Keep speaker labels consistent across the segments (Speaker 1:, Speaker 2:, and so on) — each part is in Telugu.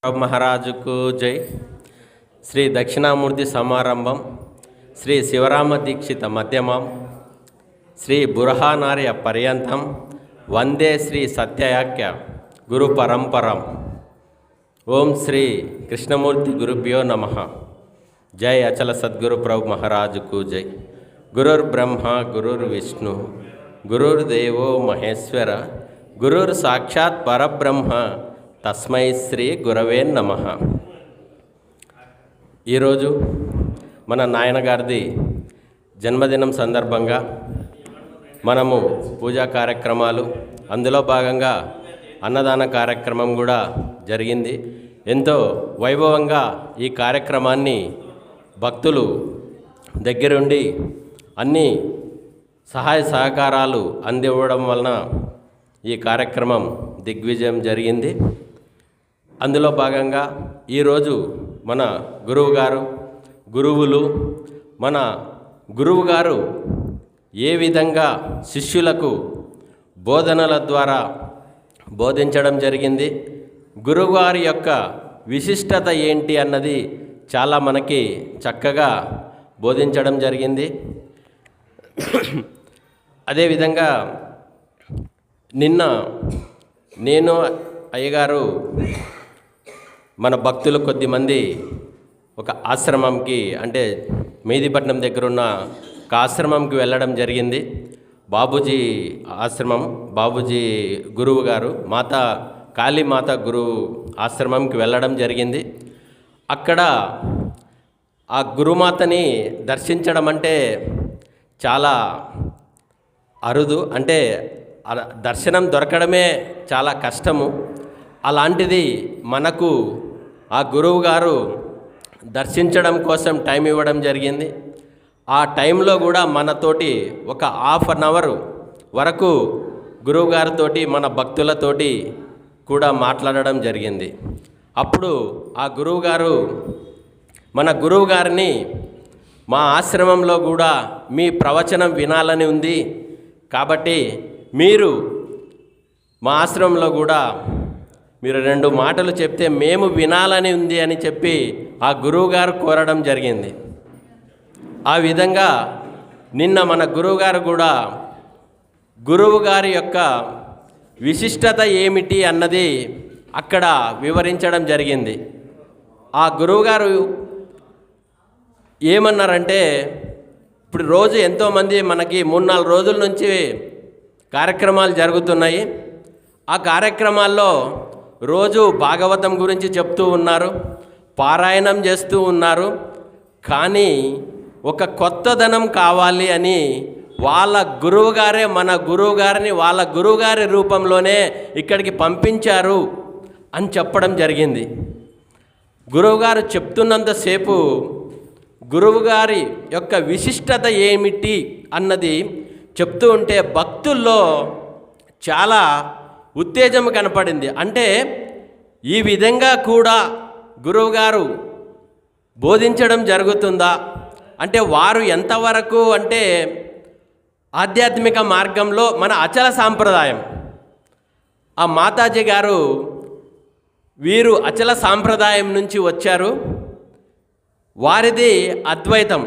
Speaker 1: మహారాజుకు జై. శ్రీ దక్షిణామూర్తి సమారంభం, శ్రీ శివరామ దీక్షిత మధ్యమం, శ్రీ బురహానార్య పర్యంతం, వందే శ్రీ సత్యయాఖ్య గురు పరంపరం. ఓం శ్రీ కృష్ణమూర్తి గురుభ్యో నమః. జై అచల సద్గురు ప్రభు మహారాజుకు జై. గురుర్ బ్రహ్మ గురుర్ విష్ణు గురుర్దేవో మహేశ్వర గురుర్ సాక్షాత్ పరబ్రహ్మ తస్మై శ్రీ గురవే నమః. ఈరోజు మన నాయనగారిది జన్మదినం సందర్భంగా మనము పూజా కార్యక్రమాలు, అందులో భాగంగా అన్నదాన కార్యక్రమం కూడా జరిగింది. ఎంతో వైభవంగా ఈ కార్యక్రమాన్ని భక్తులు దగ్గరుండి అన్ని సహాయ సహకారాలు అందివ్వడం వలన ఈ కార్యక్రమం దిగ్విజయం జరిగింది. అందులో భాగంగా ఈరోజు మన గురువులు మన గురువుగారు ఏ విధంగా శిష్యులకు బోధనల ద్వారా బోధించడం జరిగింది, గురువుగారి యొక్క విశిష్టత ఏంటి అన్నది చాలా మనకి చక్కగా బోధించడం జరిగింది. అదేవిధంగా నిన్న నేను అయ్యగారు మన భక్తులు కొద్దిమంది ఒక ఆశ్రమంకి, అంటే మెహిదీపట్నం దగ్గర ఉన్న ఒక ఆశ్రమంకి వెళ్ళడం జరిగింది. బాబూజీ ఆశ్రమం, బాబూజీ గురువు గారు కాళీమాత గురువు ఆశ్రమంకి వెళ్ళడం జరిగింది. అక్కడ ఆ గురుమాతని దర్శించడం అంటే చాలా అరుదు, అంటే దర్శనం దొరకడమే చాలా కష్టము. అలాంటిది మనకు ఆ గురువు గారు దర్శించడం కోసం టైం ఇవ్వడం జరిగింది. ఆ టైంలో కూడా మనతోటి ఒక హాఫ్ అన్ అవర్ వరకు గురువుగారితోటి మన భక్తులతోటి కూడా మాట్లాడడం జరిగింది. అప్పుడు ఆ గురువుగారు మన గురువుగారిని, మా ఆశ్రమంలో కూడా మీ ప్రవచనం వినాలని ఉంది, కాబట్టి మీరు మా ఆశ్రమంలో కూడా మీరు 2 మాటలు చెప్తే మేము వినాలని ఉంది అని చెప్పి ఆ గురువుగారు కోరడం జరిగింది. ఆ విధంగా నిన్న మన గురువుగారు కూడా గురువుగారి యొక్క విశిష్టత ఏమిటి అన్నది అక్కడ వివరించడం జరిగింది. ఆ గురువుగారు ఏమన్నారంటే, ఇప్పుడు రోజు ఎంతోమంది మనకి 3-4 రోజుల నుంచి కార్యక్రమాలు జరుగుతున్నాయి. ఆ కార్యక్రమాల్లో రోజు భాగవతం గురించి చెప్తూ ఉన్నారు, పారాయణం చేస్తూ ఉన్నారు. కానీ ఒక కొత్తదనం కావాలి అని వాళ్ళ గురువుగారే మన గురువుగారిని వాళ్ళ గురువుగారి రూపంలోనే ఇక్కడికి పంపించారు అని చెప్పడం జరిగింది. గురువుగారు చెప్తున్నంతసేపు గురువుగారి యొక్క విశిష్టత ఏమిటి అన్నది చెప్తూ ఉంటే భక్తుల్లో చాలా ఉత్తేజం కనపడింది. అంటే ఈ విధంగా కూడా గురువుగారు బోధించడం జరుగుతుందా, అంటే వారు ఎంతవరకు అంటే ఆధ్యాత్మిక మార్గంలో మన అచల సాంప్రదాయం, ఆ మాతాజీ గారు వీరు అచల సాంప్రదాయం నుంచి వచ్చారు, వారిది అద్వైతం.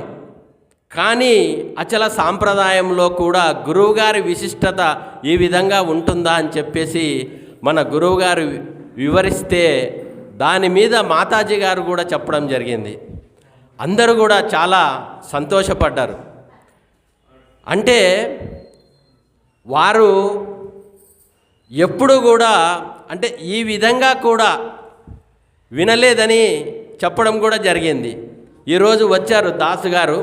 Speaker 1: కానీ అచల సాంప్రదాయంలో కూడా గురువుగారి విశిష్టత ఈ విధంగా ఉంటుందా అని చెప్పేసి మన గురువుగారు వివరిస్తే దాని మీద మాతాజీ గారు కూడా చెప్పడం జరిగింది. అందరూ కూడా చాలా సంతోషపడ్డారు. అంటే వారు ఎప్పుడు కూడా అంటే ఈ విధంగా కూడా వినలేదని చెప్పడం కూడా జరిగింది. ఈరోజు వచ్చారు దాసు గారు,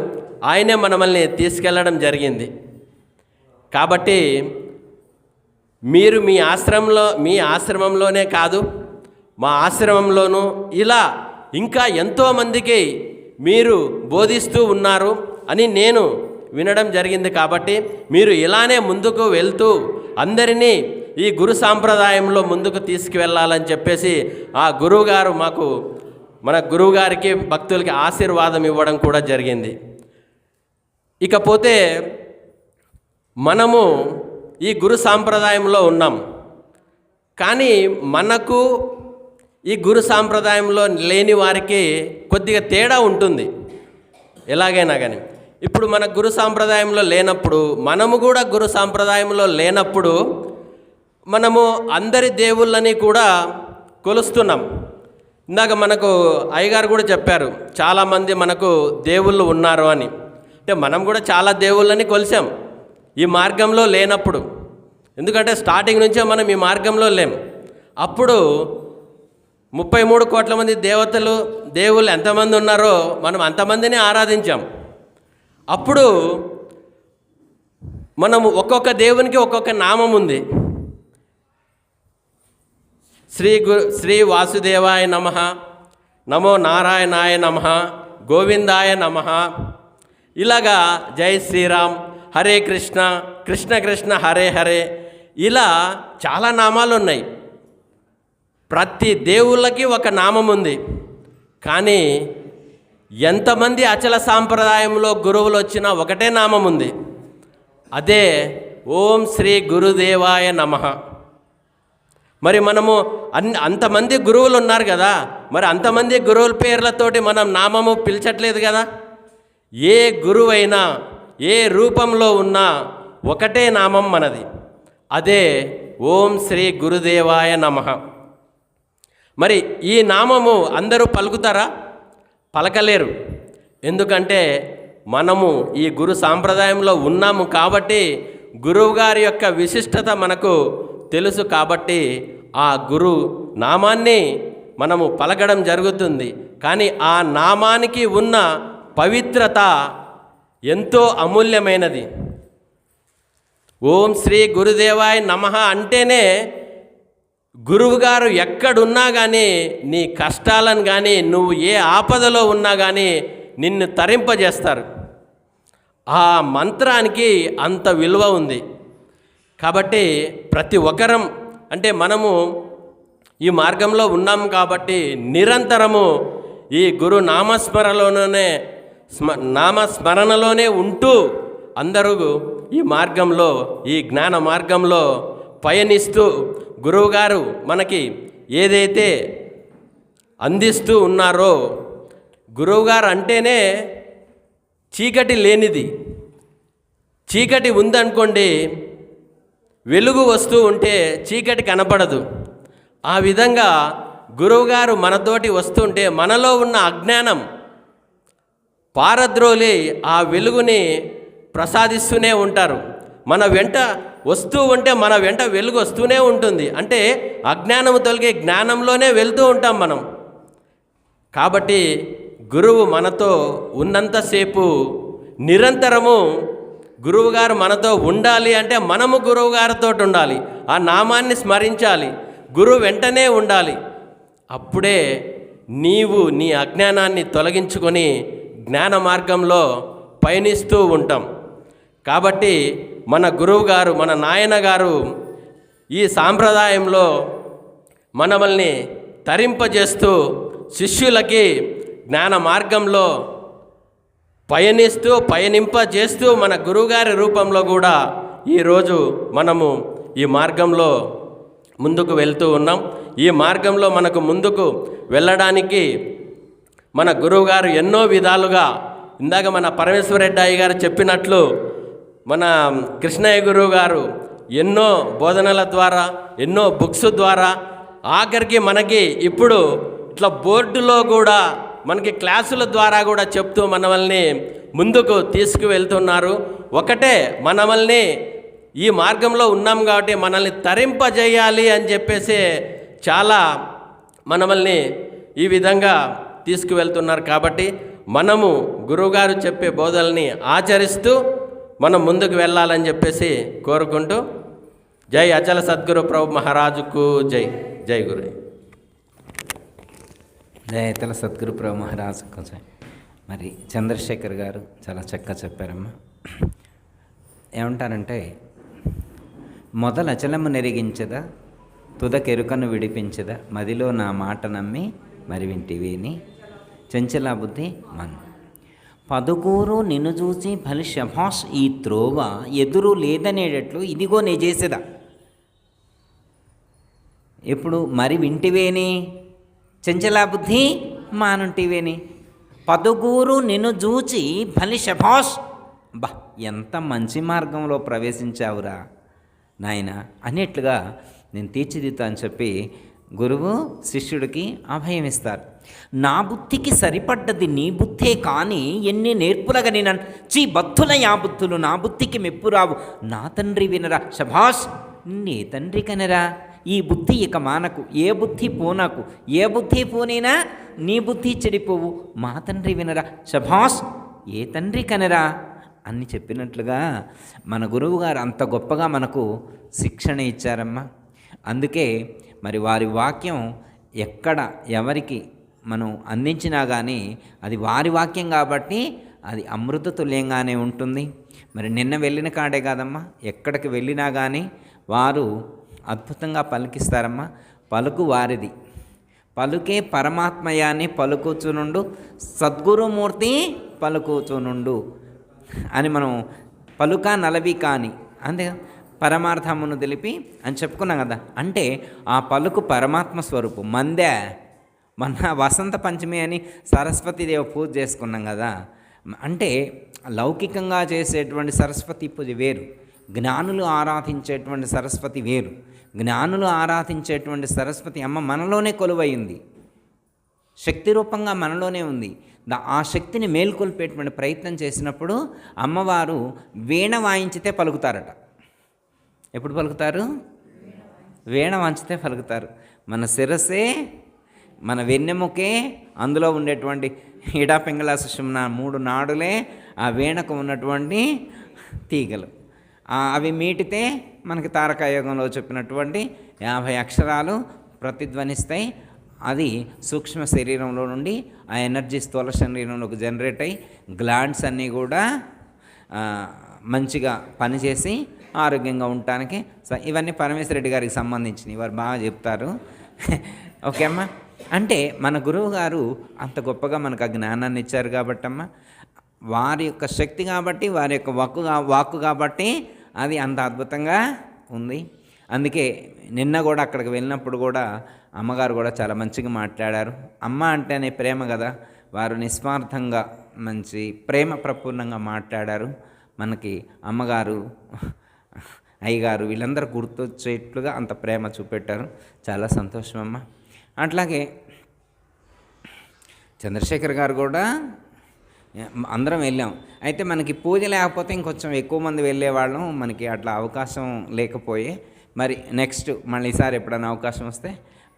Speaker 1: ఆయనే మనల్ని తీసుకెళ్ళడం జరిగింది. కాబట్టి మీరు మీ ఆశ్రమంలోనే కాదు, మా ఆశ్రమంలోనూ ఇలా ఇంకా ఎంతోమందికి మీరు బోధిస్తూ ఉన్నారు అని నేను వినడం జరిగింది. కాబట్టి మీరు ఇలానే ముందుకు వెళ్తూ అందరినీ ఈ గురు సాంప్రదాయంలో ముందుకు తీసుకువెళ్ళాలని చెప్పేసి ఆ గురువుగారు మన గురువుగారికి భక్తులకి ఆశీర్వాదం ఇవ్వడం కూడా జరిగింది. ఇకపోతే మనము ఈ గురు సాంప్రదాయంలో ఉన్నాం, కానీ మనకు ఈ గురు సాంప్రదాయంలో లేని వారికి కొద్దిగా తేడా ఉంటుంది. ఎలాగైనా కానీ ఇప్పుడు మన గురు సాంప్రదాయంలో లేనప్పుడు, మనము కూడా గురు సాంప్రదాయంలో లేనప్పుడు మనము అందరి దేవుళ్ళని కూడా కొలుస్తున్నాం. ఇందాక మనకు అయ్యగారు కూడా చెప్పారు, చాలామంది మనకు దేవుళ్ళు ఉన్నారు అని. అంటే మనం కూడా చాలా దేవుళ్ళని కొలిసాం ఈ మార్గంలో లేనప్పుడు. ఎందుకంటే స్టార్టింగ్ నుంచే మనం ఈ మార్గంలో లేం. అప్పుడు 33 కోట్ల మంది దేవుళ్ళు ఎంతమంది ఉన్నారో మనం అంతమందిని ఆరాధించాం. అప్పుడు మనము ఒక్కొక్క దేవునికి ఒక్కొక్క నామం ఉంది. శ్రీ వాసుదేవాయ నమః, నమో నారాయణాయ నమః, గోవిందాయ నమః, ఇలాగా జై శ్రీరామ్, హరే కృష్ణ, కృష్ణ కృష్ణ హరే హరే, ఇలా చాలా నామాలు ఉన్నాయి. ప్రతి దేవుళ్ళకి ఒక నామం ఉంది. కానీ ఎంతమంది అచల సాంప్రదాయంలో గురువులు వచ్చినా ఒకటే నామం ఉంది, అదే ఓం శ్రీ గురుదేవాయ నమః. మరి మనము అంతమంది గురువులు ఉన్నారు కదా, మరి అంతమంది గురువుల పేర్లతోటి మనం నామము పిలిచట్లేదు కదా. ఏ గురువైనా ఏ రూపంలో ఉన్నా ఒకటే నామం మనది, అదే ఓం శ్రీ గురుదేవాయ నమః. మరి ఈ నామము అందరూ పలుకుతారా? పలకలేరు. ఎందుకంటే మనము ఈ గురు సాంప్రదాయంలో ఉన్నాము కాబట్టి, గురువుగారి యొక్క విశిష్టత మనకు తెలుసు కాబట్టి ఆ గురు నామాన్ని మనము పలకడం జరుగుతుంది. కానీ ఆ నామానికి ఉన్న పవిత్రత ఎంతో అమూల్యమైనది. ఓం శ్రీ గురుదేవాయ నమః అంటేనే గురువుగారు ఎక్కడున్నా కానీ నీ కష్టాలను కానీ నువ్వు ఏ ఆపదలో ఉన్నా కానీ నిన్ను తరింపజేస్తారు. ఆ మంత్రానికి అంత విలువ ఉంది. కాబట్టి ప్రతి ఒక్కరం, అంటే మనము ఈ మార్గంలో ఉన్నాము కాబట్టి నిరంతరము ఈ గురు నామస్మరణలోనే ఉంటూ అందరూ ఈ మార్గంలో, ఈ జ్ఞాన మార్గంలో పయనిస్తూ గురువుగారు మనకి ఏదైతే అందిస్తూ ఉన్నారో, గురువుగారు అంటేనే చీకటి లేనిది. చీకటి ఉందనుకోండి, వెలుగు వస్తూ ఉంటే చీకటి కనపడదు. ఆ విధంగా గురువుగారు మనతోటి వస్తుంటే మనలో ఉన్న అజ్ఞానం పారద్రోలి ఆ వెలుగుని ప్రసాదిస్తూనే ఉంటారు. మన వెంట వస్తూ ఉంటే మన వెంట వెలుగు వస్తూనే ఉంటుంది. అంటే అజ్ఞానము తొలగే జ్ఞానంలోనే వెళ్తూ ఉంటాం మనం. కాబట్టి గురువు మనతో ఉన్నంతసేపు నిరంతరము గురువుగారు మనతో ఉండాలి అంటే మనము గురువుగారితో ఉండాలి, ఆ నామాన్ని స్మరించాలి, గురువు వెంటనే ఉండాలి. అప్పుడే నీవు నీ అజ్ఞానాన్ని తొలగించుకొని జ్ఞాన మార్గంలో పయనిస్తూ ఉంటాం. కాబట్టి మన గురువుగారు, మన నాయనగారు ఈ సాంప్రదాయంలో మనల్ని తరింపజేస్తూ శిష్యులకి జ్ఞాన మార్గంలో పయనింపజేస్తూ మన గురువుగారి రూపంలో కూడా ఈరోజు మనము ఈ మార్గంలో ముందుకు వెళ్తూ ఉన్నాం. ఈ మార్గంలో మనకు ముందుకు వెళ్ళడానికి మన గురువుగారు ఎన్నో విధాలుగా, ఇందాక మన పరమేశ్వరరెడ్డి అయ్య గారు చెప్పినట్లు, మన కృష్ణయ్య గురువు గారు ఎన్నో బోధనల ద్వారా, ఎన్నో బుక్స్ ద్వారా, ఆఖరికి మనకి ఇప్పుడు ఇట్లా బోర్డులో కూడా మనకి క్లాసుల ద్వారా కూడా చెప్తూ మనల్ని ముందుకు తీసుకువెళ్తున్నారు. ఒకటే, మనల్ని ఈ మార్గంలో ఉన్నాం కాబట్టి మనల్ని తరింపజేయాలి అని చెప్పేసి చాలా మనల్ని ఈ విధంగా తీసుకువెళ్తున్నారు. కాబట్టి మనము గురువుగారు చెప్పే బోధనల్ని ఆచరిస్తూ మనం ముందుకు వెళ్ళాలని చెప్పేసి కోరుకుంటూ, జై అచల సద్గురు ప్రభు మహారాజుకు జై. జై గురు.
Speaker 2: జై అచల సద్గురు ప్రభు మహారాజుకు జై. మరి చంద్రశేఖర్ గారు చాలా చక్కగా చెప్పారమ్మా. ఏమంటారంటే, మొదలు అచలము నెరిగించదా, తుదకెరుకను విడిపించదా, మదిలో నా మాట నమ్మి మరి వింటివేని చంచల బుద్ధి మన్ పదుకూరు నిన్ను చూసి ఫలి శభాష్ ఈ త్రోవ ఎదురు లేదనేటట్లు ఇదిగో నే చేసేదా. ఎప్పుడు మరి వింటివేని చెంచలా బుద్ధి మానుంటివేని పదుగూరు నిన్ను జూచి భలి శభాష్. బా, ఎంత మంచి మార్గంలో ప్రవేశించావురా నాయన అనేట్లుగా నేను తీర్చిదిద్దా అని చెప్పి గురువు శిష్యుడికి అభయం ఇస్తారు. నా బుద్ధికి సరిపడ్డది నీ బుద్ధే కానీ ఎన్ని నేర్పులగా నేను చీ బద్ధుల యా బుద్ధులు నా బుద్ధికి మెప్పురావు నా తండ్రి వినరా. శభాష్, నీ తండ్రి కనరా. ఈ బుద్ధి ఇక మానకు, ఏ బుద్ధి పోనాకు, ఏ బుద్ధి పోనేనా నీ బుద్ధి చెడిపోవు, మా తండ్రి వినరా. శభాష్, ఏ తండ్రి కనరా అని చెప్పినట్లుగా మన గురువు గారు అంత గొప్పగా మనకు శిక్షణ ఇచ్చారమ్మా. అందుకే మరి వారి వాక్యం ఎక్కడ ఎవరికి మనం అందించినా కానీ అది వారి వాక్యం కాబట్టి అది అమృత తుల్యంగానే ఉంటుంది. మరి నిన్న వెళ్ళిన కాడే కాదమ్మా, ఎక్కడికి వెళ్ళినా కానీ వారు అద్భుతంగా పలికిస్తారమ్మా. పలుకు వారిది, పలుకే పరమాత్మయాన్ని పలుకుచునుండు సద్గురుమూర్తి పలుకుచునుండు అని మనం పలుక నలవి కాని అంతే పరమార్థమును తెలిపి అని చెప్పుకున్నాం కదా. అంటే ఆ పలుకు పరమాత్మ స్వరూపం. మందే మన వసంత పంచమి అని సరస్వతీదేవి పూజ చేసుకున్నాం కదా. అంటే లౌకికంగా చేసేటువంటి సరస్వతి పూజ వేరు, జ్ఞానులు ఆరాధించేటువంటి సరస్వతి వేరు. జ్ఞానులు ఆరాధించేటువంటి సరస్వతి అమ్మ మనలోనే కొలువైంది, శక్తి రూపంగా మనలోనే ఉంది. ఆ శక్తిని మేల్కొల్పేటువంటి ప్రయత్నం చేసినప్పుడు అమ్మవారు వీణ వాయించితే పలుకుతారట. ఎప్పుడు పలుకుతారు? వీణ వాయించితే పలుకుతారు. మన శిరస్సే, మన వెన్నెముకే, అందులో ఉండేటువంటి ఇడా పింగళ సుషుమ్న 3 నాడులే ఆ వీణకు ఉన్నటువంటి తీగలు. అవి మీటితే మనకి తారకాయోగంలో చెప్పినటువంటి 50 అక్షరాలు ప్రతిధ్వనిస్తాయి. అది సూక్ష్మ శరీరంలో నుండి ఆ ఎనర్జీ స్థూల శరీరంలోకి జనరేట్ అయ్యి గ్లాండ్స్ అన్నీ కూడా మంచిగా పనిచేసి ఆరోగ్యంగా ఉండటానికి ఇవన్నీ పరమేశ్వర రెడ్డి గారికి సంబంధించినవి, వారు బాగా చెప్తారు. ఓకే అమ్మా. అంటే మన గురువు గారు అంత గొప్పగా మనకు ఆ జ్ఞానాన్ని ఇచ్చారు కాబట్టి అమ్మ, వారి యొక్క శక్తి కాబట్టి, వారి యొక్క వాక్కు కాబట్టి అది అంత అద్భుతంగా ఉంది. అందుకే నిన్న కూడా అక్కడికి వెళ్ళినప్పుడు కూడా అమ్మగారు కూడా చాలా మంచిగా మాట్లాడారు. అమ్మ అంటేనే ప్రేమ కదా, వారు నిస్వార్థంగా మంచి ప్రేమ ప్రపూర్ణంగా మాట్లాడారు. మనకి అమ్మగారు, అయ్యగారు వీళ్ళందరూ గుర్తొచ్చేట్లుగా అంత ప్రేమ చూపెట్టారు. చాలా సంతోషం అమ్మ. అట్లాగే చంద్రశేఖర్ గారు కూడా అందరం వెళ్ళాం. అయితే మనకి పూజ లేకపోతే ఇంకొంచెం ఎక్కువ మంది వెళ్ళేవాళ్ళం, మనకి అట్లా అవకాశం లేకపోయే. మరి నెక్స్ట్ మళ్ళీ ఈసారి ఎప్పుడైనా అవకాశం వస్తే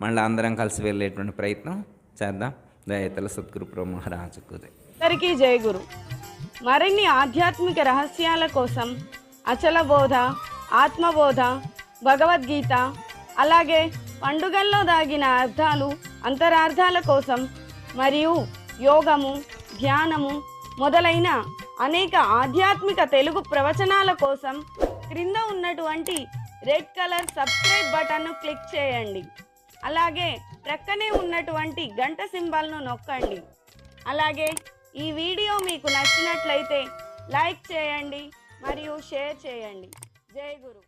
Speaker 2: మళ్ళీ అందరం కలిసి వెళ్ళేటువంటి ప్రయత్నం చేద్దాం. దయతల సద్గురు ప్రభు మహారాజుకు
Speaker 3: అందరికీ జై గురు. మరిన్ని ఆధ్యాత్మిక రహస్యాల కోసం అచల బోధ, ఆత్మబోధ, భగవద్గీత, అలాగే పండుగల్లో దాగిన అర్థాలు, అంతరార్థాల కోసం మరియు యోగము, ధ్యానము మొదలైన అనేక ఆధ్యాత్మిక తెలుగు ప్రవచనాల కోసం క్రింద ఉన్నటువంటి రెడ్ కలర్ సబ్స్క్రైబ్ బటన్ను క్లిక్ చేయండి. అలాగే ప్రక్కనే ఉన్నటువంటి గంట సింబల్ను నొక్కండి. అలాగే ఈ వీడియో మీకు నచ్చినట్లయితే లైక్ చేయండి మరియు షేర్ చేయండి. జై గురు.